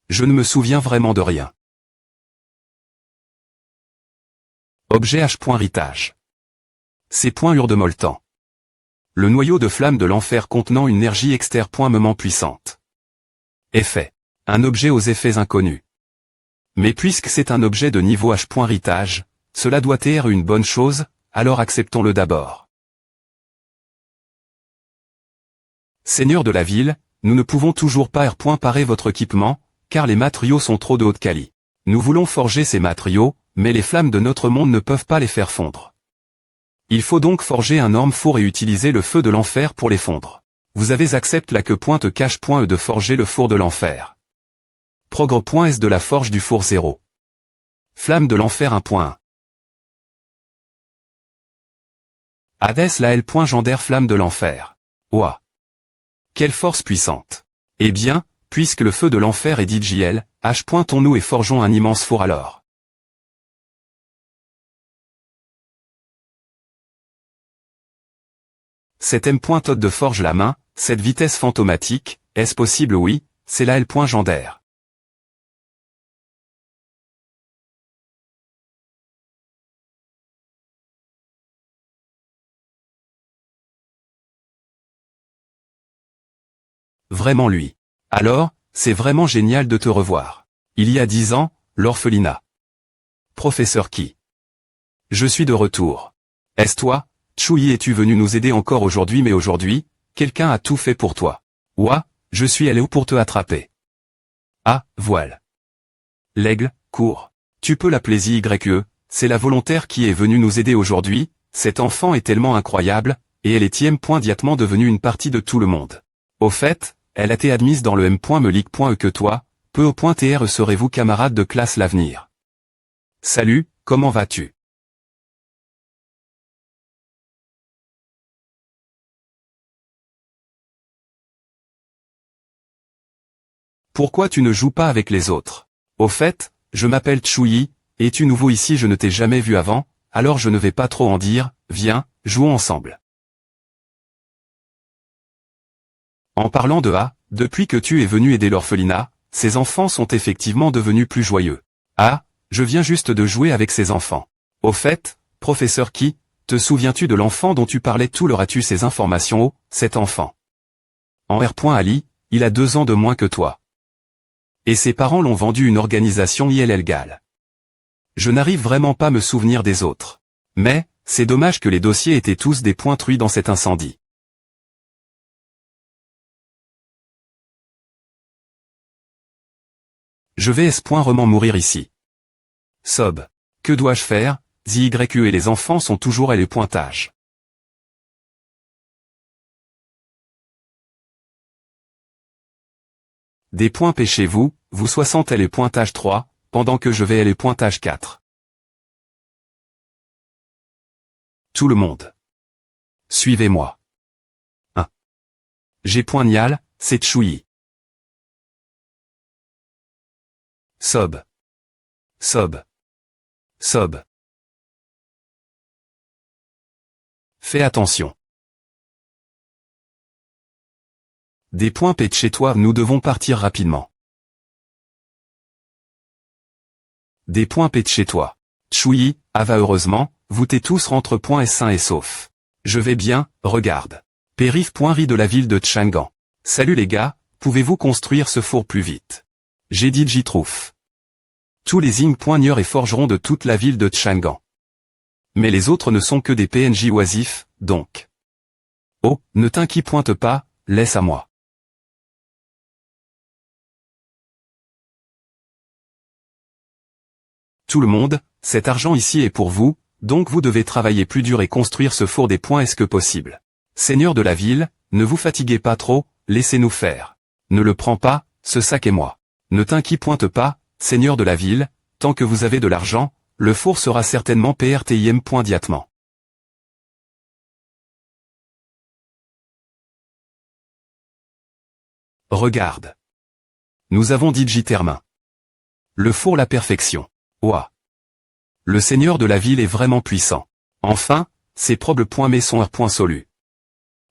Je ne me souviens vraiment de rien. Objet H. Ritage. Ces points eurent de molletant. Le noyau de flamme de l'enfer contenant une énergie extérieurement puissante. Effet. Un objet aux effets inconnus. Mais puisque c'est un objet de niveau H. Ritage, cela doit être une bonne chose, alors acceptons-le d'abord. Seigneur de la ville, nous ne pouvons toujours pas parer votre équipement, car les matériaux sont trop de haute qualité. Nous voulons forger ces matériaux, mais les flammes de notre monde ne peuvent pas les faire fondre. Il faut donc forger un énorme four et utiliser le feu de l'enfer pour les fondre. Vous avez accepté la que cache de forger le four de l'enfer. Progrès de la forge du four 0. Flamme de l'enfer 1.1. Hadès la L. Gendaire flamme de l'enfer. Ouah. Quelle force puissante. Eh bien, puisque le feu de l'enfer est DJL, H. Pointons-nous et forgeons un immense four alors. Cette M. Todd de forge la main, cette vitesse fantomatique, est-ce possible? Oui, c'est la L. Gendaire. Vraiment lui. Alors, c'est vraiment génial de te revoir. Il y a 10 ans, l'orphelinat. Professeur qui? Je suis de retour. Est-ce toi, Choui, es-tu venu nous aider encore aujourd'hui? Mais aujourd'hui, quelqu'un a tout fait pour toi. Ouah, je suis allé où pour te attraper? Ah, voile. L'aigle, cours. Tu peux l'appeler YE, c'est la volontaire qui est venue nous aider aujourd'hui, cet enfant est tellement incroyable, et elle est diatement devenue une partie de tout le monde. Au fait, elle a été admise dans le M.Melic.E que toi, peu au point TR serez-vous camarades de classe l'avenir. Salut, comment vas-tu? Pourquoi tu ne joues pas avec les autres? Au fait, je m'appelle Choui, es-tu nouveau ici? Je ne t'ai jamais vu avant, alors je ne vais pas trop en dire, viens, jouons ensemble. En parlant de A, depuis que tu es venu aider l'orphelinat, ces enfants sont effectivement devenus plus joyeux. Ah, je viens juste de jouer avec ces enfants. Au fait, professeur qui, te souviens-tu de l'enfant dont tu parlais? Tout leur as-tu ces informations? Oh, cet enfant. En R. Ali, il a 2 ans de moins que toi. Et ses parents l'ont vendu une organisation illégale. Je n'arrive vraiment pas à me souvenir des autres. Mais, c'est dommage que les dossiers étaient tous des points truis dans cet incendie. Je vais vraiment mourir ici. Sob. Que dois-je faire? ZYE et les enfants sont toujours à les pointages. Des points P chez vous, vous 60 et les pointages 3, pendant que je vais à les pointages 4. Tout le monde. Suivez-moi. 1. J'ai point Nial, c'est Choui. Sob. Sob. Sob. Fais attention. Des points P de chez toi, nous devons partir rapidement. Des points P de chez toi. Choui, Ava heureusement, vous t'es tous rentre point sains et saufs. Je vais bien, regarde. Périph.ri de la ville de Tchangan. Salut les gars, pouvez-vous construire ce four plus vite? J'ai dit j'y trouve. Tous les ing.nieurs et forgerons de toute la ville de Tchangan. Mais les autres ne sont que des PNJ oisifs, donc. Oh, ne t'inquiète pas, laisse à moi. Tout le monde, cet argent ici est pour vous, donc vous devez travailler plus dur et construire ce four des points est-ce que possible. Seigneur de la ville, ne vous fatiguez pas trop, laissez-nous faire. Ne le prends pas, ce sac est moi. Ne t'inquiète pas, seigneur de la ville, tant que vous avez de l'argent, le four sera certainement PRTIM. Diatement. Regarde. Nous avons dit Termin. Le four la perfection. Ouah. Le seigneur de la ville est vraiment puissant. Enfin, ses probes mais sont solu.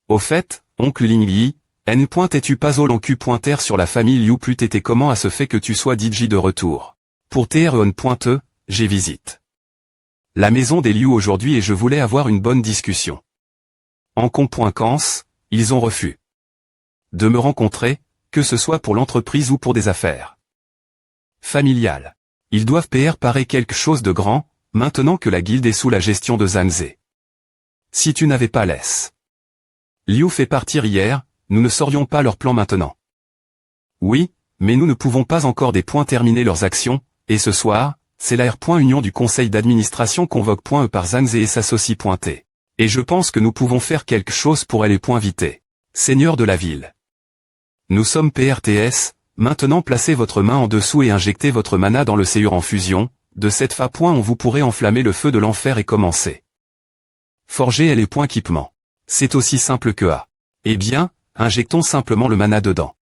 Au fait, oncle Lingyi, es-tu pas au l'encu.r sur la famille Liu plus t'étais comment à ce fait que tu sois DJ de retour. Pour TREON.e, j'ai visite la maison des Liu aujourd'hui et je voulais avoir une bonne discussion. En com.cans, ils ont refus de me rencontrer, que ce soit pour l'entreprise ou pour des affaires familiales. Ils doivent préparer quelque chose de grand, maintenant que la guilde est sous la gestion de Zanze. Si tu n'avais pas laissé Liu fait partir hier, nous ne saurions pas leur plan maintenant. Oui, mais nous ne pouvons pas encore terminer leurs actions, et ce soir, c'est la R.Union du conseil d'administration convoque.e par Zanze et s'associe.t. Et je pense que nous pouvons faire quelque chose pour aller vite. Seigneur de la ville. Nous sommes PRTS, maintenant placez votre main en dessous et injectez votre mana dans le séur en fusion, de cette on vous pourrez enflammer le feu de l'enfer et commencer. Forger les points équipement. C'est aussi simple que A. Eh bien, injectons simplement le mana dedans.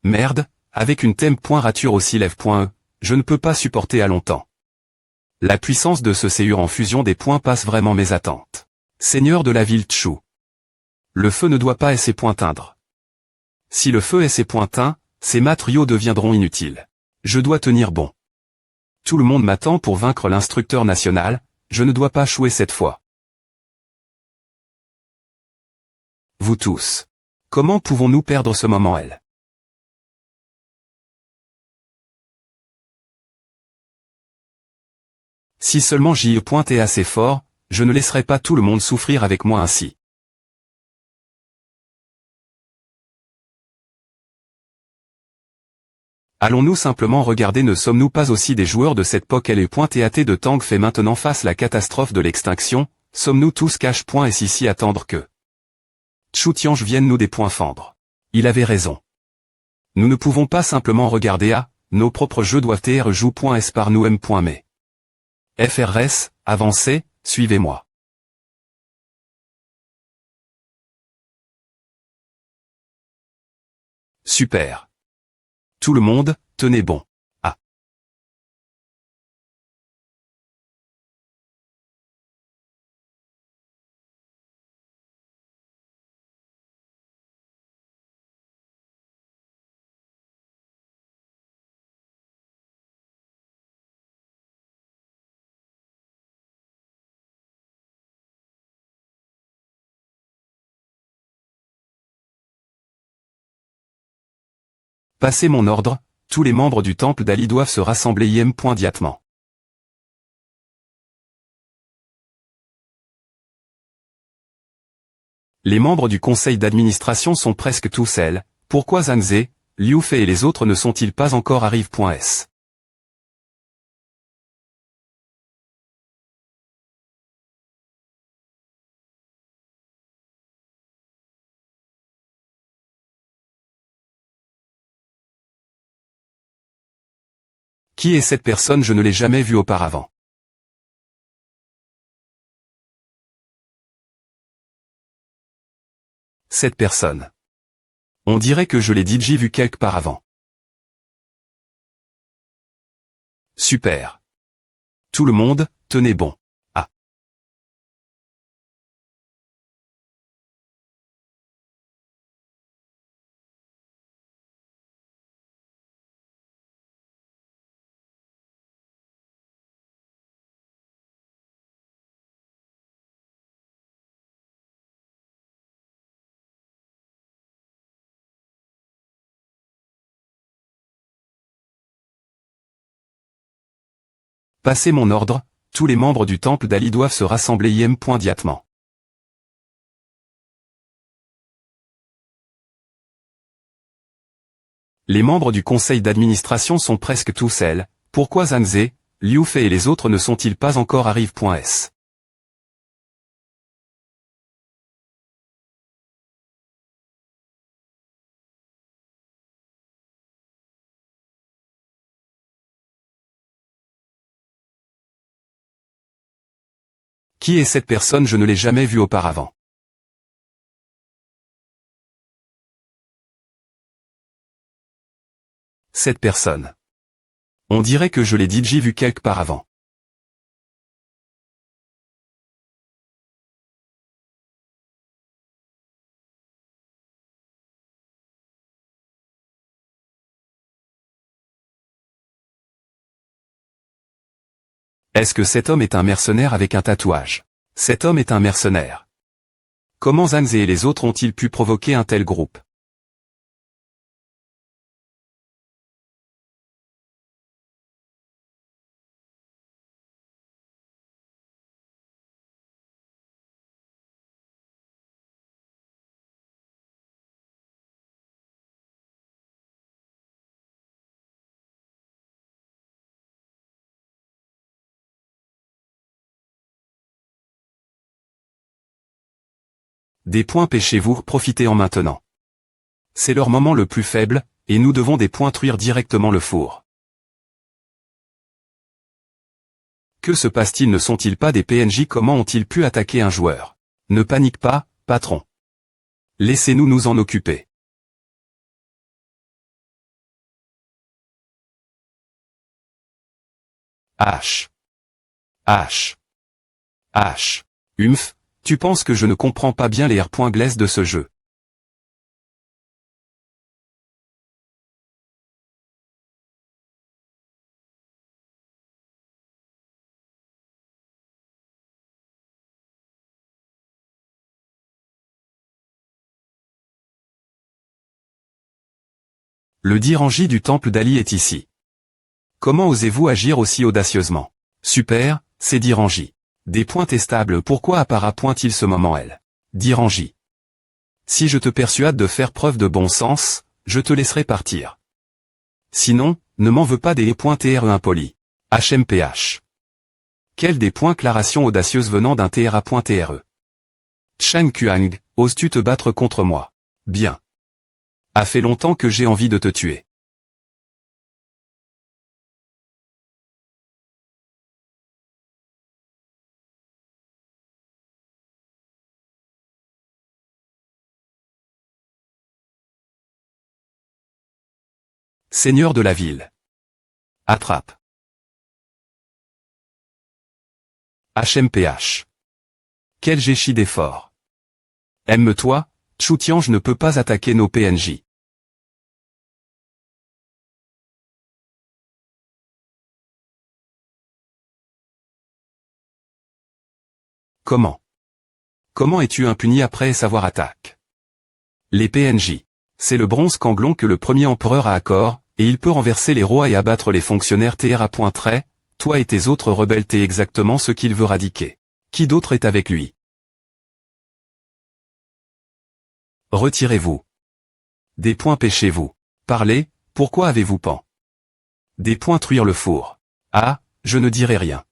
Merde, avec une rature aussi lève.e, je ne peux pas supporter à longtemps. La puissance de ce séur en fusion des points passe vraiment mes attentes. Seigneur de la ville Chu. Le feu ne doit pas teindre. Si le feu teint, ces matériaux deviendront inutiles. Je dois tenir bon. Tout le monde m'attend pour vaincre l'instructeur national, je ne dois pas chouer cette fois. Vous tous. Comment pouvons-nous perdre ce moment elle? Si seulement j'y est assez fort, je ne laisserai pas tout le monde souffrir avec moi ainsi. Allons-nous simplement regarder ne sommes-nous pas aussi des joueurs de cette POC LE.TAT de Tang fait maintenant face la catastrophe de l'extinction, sommes-nous tous cash. Et ici attendre que Chu Tiange vienne nous des points fendre. Il avait raison. Nous ne pouvons pas simplement regarder à, nos propres jeux doivent être joués.s par nous m.mais. FRS, avancez, suivez-moi. Super. Tout le monde, tenez bon. Ah. Passez mon ordre, tous les membres du temple d'Ali doivent se rassembler im.diatement. Les membres du conseil d'administration sont presque tous elles, pourquoi Zanze, Liu Fei et les autres ne sont-ils pas encore arrivés.s. Qui est cette personne? Je ne l'ai jamais vue auparavant. Cette personne. On dirait que je l'ai déjà vue quelque part avant. Super. Tout le monde, tenez bon. Ah. Passez mon ordre, Tous les membres du temple d'Ali doivent se rassembler immédiatement. Les membres du conseil d'administration sont presque tous elles. Pourquoi Zanze, Liu Fei et les autres ne sont-ils pas encore arrivés? Qui est cette personne? Je ne l'ai jamais vue auparavant. Cette personne. On dirait que je l'ai déjà vue quelque part avant. Est-ce que cet homme est un mercenaire avec un tatouage? Cet homme est un mercenaire. Comment Zanze et les autres ont-ils pu provoquer un tel groupe? Des points pêchez-vous, profitez-en maintenant. C'est leur moment le plus faible, et nous devons détruire directement le four. Que se passe-t-il? Ne sont-ils pas des PNJ? Comment ont-ils pu attaquer un joueur? Ne panique pas, patron. Laissez-nous nous en occuper. H. Tu penses que je ne comprends pas bien les R.Glaiss de ce jeu? Le Diranji du temple d'Ali est ici. Comment osez-vous agir aussi audacieusement? Super, c'est Diranji. Des points testables. Pourquoi apparaît-il ce moment elle? Diranji. Si je te persuade de faire preuve de bon sens, je te laisserai partir. Sinon, ne m'en veux pas des points TRE impolis. HMPH. Quelle déclaration audacieuse venant d'un TRA.TRE. Chang Kuang, oses-tu te battre contre moi? Bien. A fait longtemps que j'ai envie de te tuer. Seigneur de la ville. Attrape. HMPH. Quel géchi d'effort. Aime-toi, Chu Tiange ne peut pas attaquer nos PNJ. Comment? Comment es-tu impuni après savoir attaque? Les PNJ. C'est le bronze Kanglong que le premier empereur a accord, et il peut renverser les rois et abattre les fonctionnaires TRA.Trait, toi et tes autres rebelles t'es exactement ce qu'il veut radiquer. Qui d'autre est avec lui? Retirez-vous. Des points pêchez-vous. Parlez, pourquoi avez-vous pan? Des points truire le four. Ah, je ne dirai rien.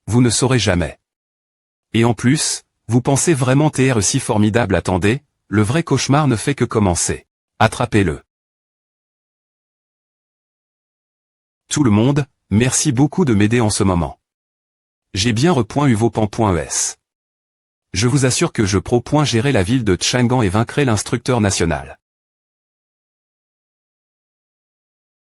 Vous ne saurez jamais. Et en plus, vous pensez vraiment TR si formidable? Attendez, le vrai cauchemar ne fait que commencer. Attrapez-le. Tout le monde, merci beaucoup de m'aider en ce moment. J'ai bien repoint vos pan.es. Je vous assure que je pro. Gérer la ville de Chang'an et vaincrai l'instructeur national.